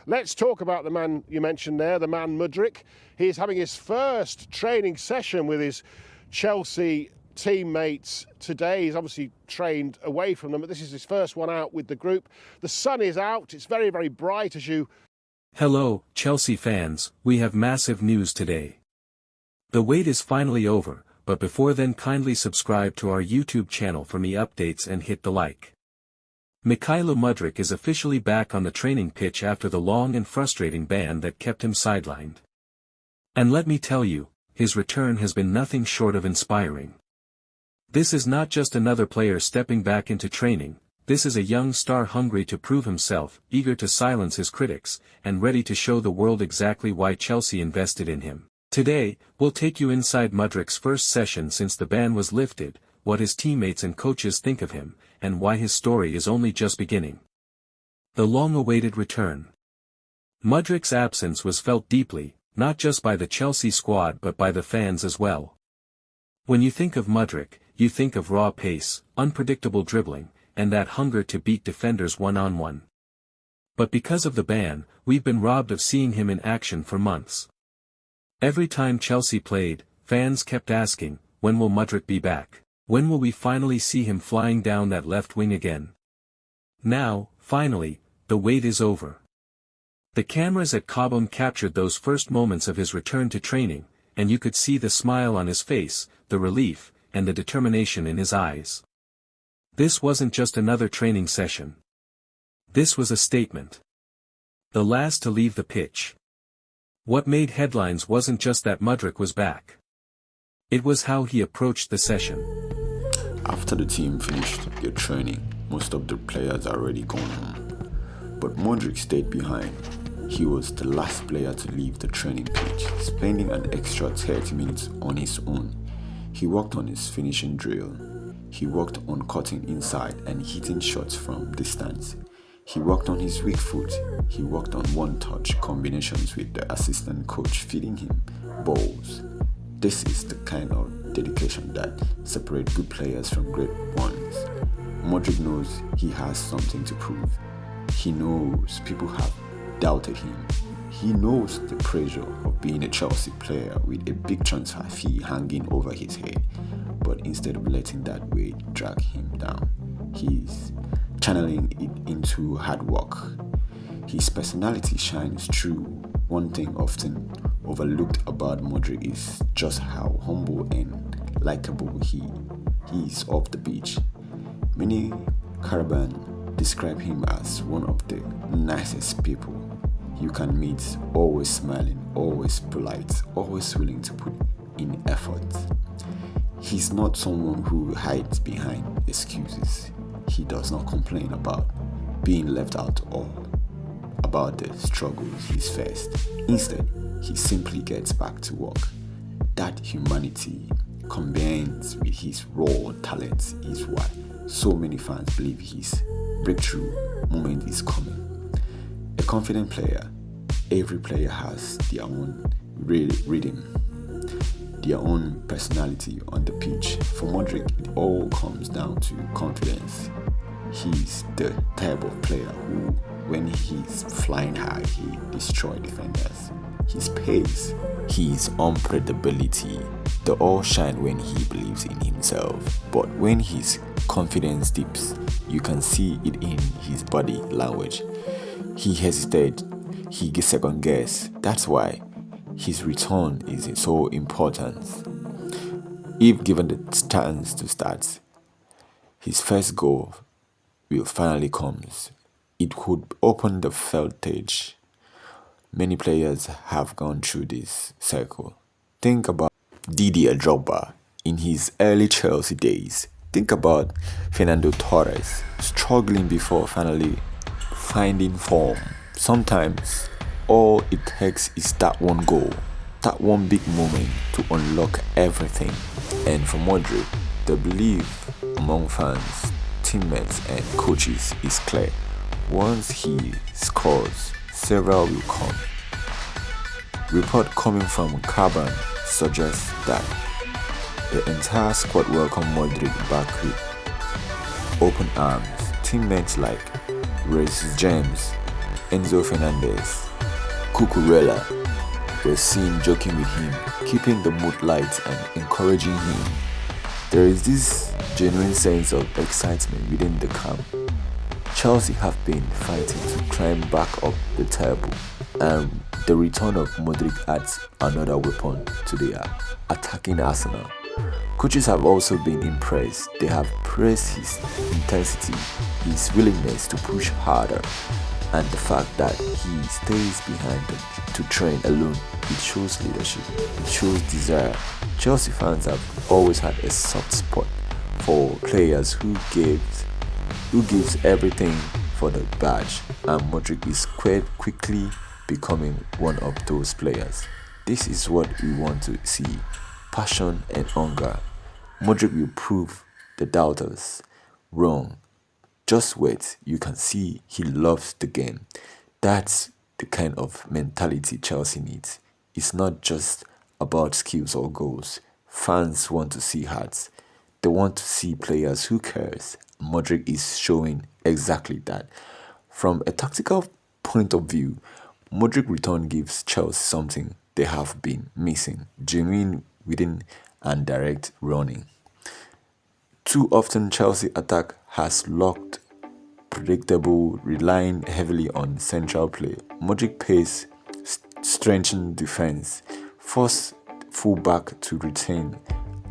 Let's talk about the man you mentioned there, the man Mudryk. He's having his first training session with his Chelsea teammates today. He's obviously trained away from them, but this is his first one out with the group. The sun is out. It's very, very bright as you... Hello, Chelsea fans, we have massive news today. The wait is finally over, but before then kindly subscribe to our YouTube channel for me updates and hit the like. Mykhailo Mudryk is officially back on the training pitch after the long and frustrating ban that kept him sidelined. And let me tell you, his return has been nothing short of inspiring. This is not just another player stepping back into training, this is a young star hungry to prove himself, eager to silence his critics, and ready to show the world exactly why Chelsea invested in him. Today, we'll take you inside Mudryk's first session since the ban was lifted, what his teammates and coaches think of him, and why his story is only just beginning. The long-awaited return. Mudryk's absence was felt deeply, not just by the Chelsea squad but by the fans as well. When you think of Mudryk, you think of raw pace, unpredictable dribbling, and that hunger to beat defenders one-on-one. But because of the ban, we've been robbed of seeing him in action for months. Every time Chelsea played, fans kept asking, when will Mudryk be back? When will we finally see him flying down that left wing again? Now, finally, the wait is over. The cameras at Cobham captured those first moments of his return to training, and you could see the smile on his face, the relief, and the determination in his eyes. This wasn't just another training session. This was a statement. The last to leave the pitch. What made headlines wasn't just that Mudryk was back. It was how he approached the session. After the team finished their training, most of the players are already gone home. But Mudryk stayed behind. He was the last player to leave the training pitch, spending an extra 30 minutes on his own. He worked on his finishing drill. He worked on cutting inside and hitting shots from distance. He worked on his weak foot. He worked on one-touch combinations with the assistant coach feeding him balls. This is the kind of dedication that separates good players from great ones. Mudryk knows he has something to prove. He knows people have doubted him. He knows the pressure of being a Chelsea player with a big transfer fee hanging over his head, but instead of letting that weight drag him down, he's channeling it into hard work. His personality shines through. One thing often overlooked about Mudryk is just how humble and likable he is off the pitch. Many Caribbean describe him as one of the nicest people you can meet, always smiling, always polite, always willing to put in effort. He's not someone who hides behind excuses. He does not complain about being left out or about the struggles he's faced. Instead, he simply gets back to work. That humanity combined with his raw talent is why so many fans believe his breakthrough moment is coming. A confident player, every player has their own rhythm, their own personality on the pitch. For Mudryk, it all comes down to confidence. He's the type of player who, when he's flying high, he destroys defenders. His pace, his unpredictability, they all shine when he believes in himself. But when his confidence dips, you can see it in his body language. He hesitates, he gets second guess. That's why his return is so important. If given the chance to start, his first goal will finally come. It could open the voltage. Many players have gone through this cycle. Think about Didier Drogba in his early Chelsea days. Think about Fernando Torres struggling before finally finding form. Sometimes all it takes is that one goal, that one big moment to unlock everything. And for Mudryk, the belief among fans, teammates and coaches is clear. Once he scores, several will come. Report coming from Cobham suggests that the entire squad welcomed Mudryk back with open arms. Teammates like Reece James, Enzo Fernandez, Cucurella were seen joking with him, keeping the mood light and encouraging him. There is this genuine sense of excitement within the camp. Chelsea have been fighting to climb back up the table, and the return of Mudryk adds another weapon to their attacking arsenal. Coaches have also been impressed. They have praised his intensity, his willingness to push harder, and the fact that he stays behind them to train alone. It shows leadership, it shows desire. Chelsea fans have always had a soft spot for players who gives everything for the badge, and Mudryk is quite quickly becoming one of those players. This is what we want to see: passion and hunger. Mudryk will prove the doubters wrong. Just wait, you can see he loves the game. That's the kind of mentality Chelsea needs. It's not just about skills or goals. Fans want to see hearts. They want to see players who cares. Mudryk is showing exactly that. From a tactical point of view, Mudryk return gives Chelsea something they have been missing: genuine within and direct running. Too often Chelsea attack has looked predictable, relying heavily on central play. Mudryk pace strengthens defense, force fullback to retain,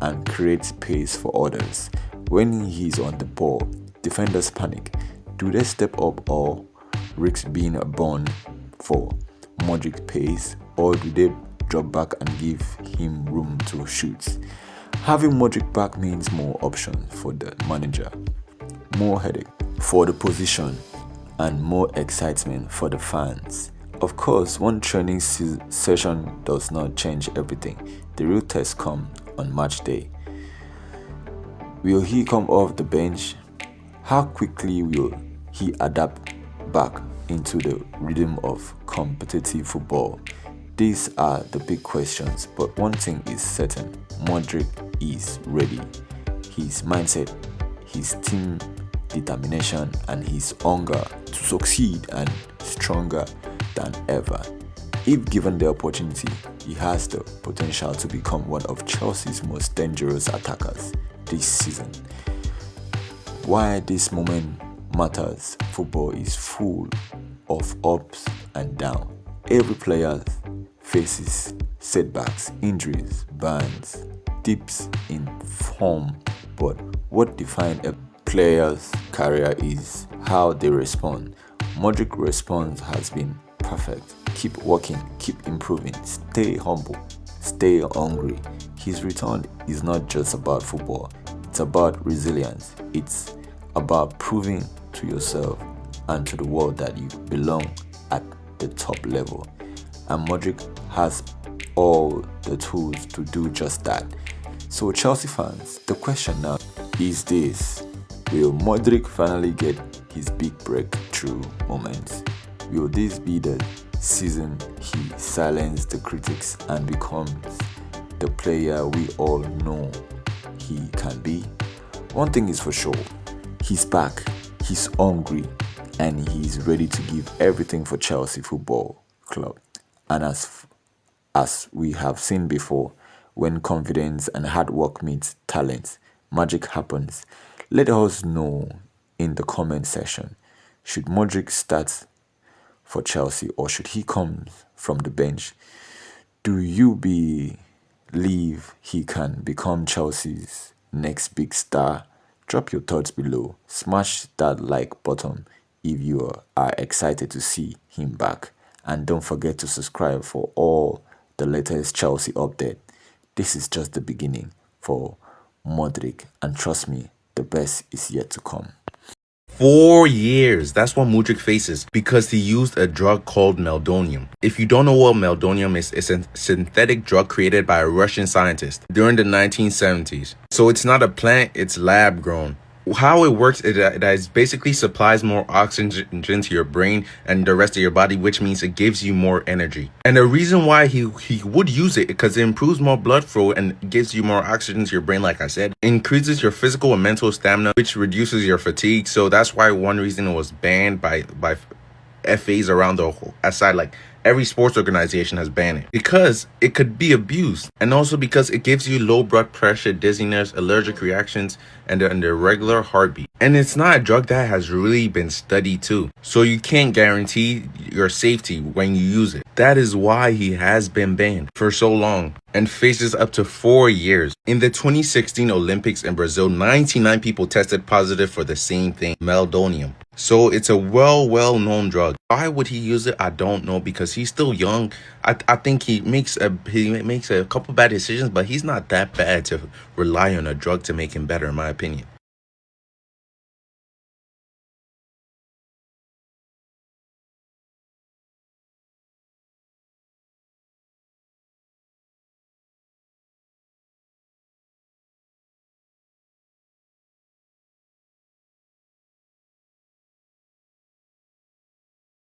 and create space for others. When he's on the ball, defenders panic. Do they step up or risk being a bone for Mudryk pace, or do they drop back and give him room to shoot? Having Mudryk back means more options for the manager, more headache for the position, and more excitement for the fans. Of course, one training session does not change everything. The real test comes on match day. Will he come off the bench? How quickly will he adapt back into the rhythm of competitive football? These are the big questions, but one thing is certain: Mudryk is ready. His mindset, his team determination, and his hunger to succeed are stronger than ever. If given the opportunity, he has the potential to become one of Chelsea's most dangerous attackers this season. Why this moment matters: football is full of ups and downs. Every player faces setbacks, injuries, bans, dips in form, but what defines a player's career is how they respond. Mudryk's response has been perfect. Keep working, keep improving, stay humble, stay hungry. His return is not just about football, it's about resilience. It's about proving to yourself and to the world that you belong at the top level. And Mudryk has all the tools to do just that. So Chelsea fans, the question now is this: will Mudryk finally get his big breakthrough moment? Will this be the season he silences the critics and becomes the player we all know he can be? One thing is for sure, he's back, he's hungry, and he's ready to give everything for Chelsea Football Club. And as we have seen before, when confidence and hard work meets talent, magic happens. Let us know in the comment section. Should Mudryk start for Chelsea or should he come from the bench? Do you believe he can become Chelsea's next big star? Drop your thoughts below. Smash that like button if you are excited to see him back. And don't forget to subscribe for all the latest Chelsea update. This is just the beginning for Mudryk, and trust me, the best is yet to come. 4 years. That's what Mudryk faces because he used a drug called meldonium. If you don't know what meldonium is, it's a synthetic drug created by a Russian scientist during the 1970s. So it's not a plant, it's lab grown. How it works is that it basically supplies more oxygen to your brain and the rest of your body, which means it gives you more energy. And the reason why he would use it because it improves more blood flow and gives you more oxygen to your brain, like I said, increases your physical and mental stamina, which reduces your fatigue. So that's why one reason it was banned by FAs around the whole aside, like every sports organization has banned it because it could be abused, and also because it gives you low blood pressure, dizziness, allergic reactions, and an irregular heartbeat. And it's not a drug that has really been studied too, so you can't guarantee your safety when you use it. That is why he has been banned for so long and faces up to 4 years. In the 2016 Olympics in Brazil, 99 people tested positive for the same thing, meldonium. So it's a well-known drug. Why would he use it? I don't know, because he's still young. I think he makes a couple bad decisions, but he's not that bad to rely on a drug to make him better, in my opinion.